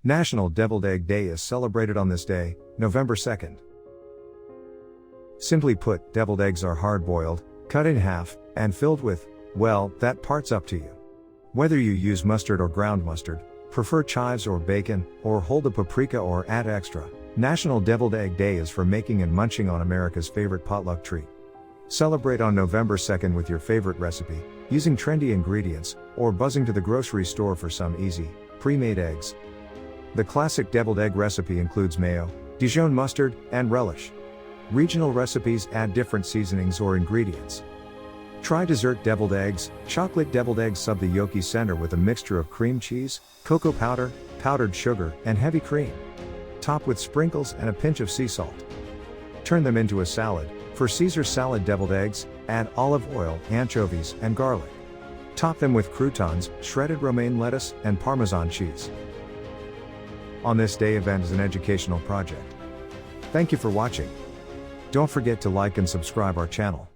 National Deviled Egg Day is celebrated on this day, November 2nd. Simply put, deviled eggs are hard-boiled, cut in half, and filled with, well, that part's up to you. Whether you use mustard or ground mustard, prefer chives or bacon, or hold a paprika or add extra, National Deviled Egg Day is for making and munching on America's favorite potluck treat. Celebrate on November 2nd with your favorite recipe, using trendy ingredients, or buzzing to the grocery store for some easy, pre-made eggs. The classic deviled egg recipe includes mayo, Dijon mustard, and relish. Regional recipes add different seasonings or ingredients. Try dessert deviled eggs. Chocolate deviled eggs sub the yolky center with a mixture of cream cheese, cocoa powder, powdered sugar, and heavy cream. Top with sprinkles and a pinch of sea salt. Turn them into a salad. For Caesar salad deviled eggs, add olive oil, anchovies, and garlic. Top them with croutons, shredded romaine lettuce, and Parmesan cheese. On This Day event is an educational project. Thank you for watching. Don't forget to like and subscribe our channel.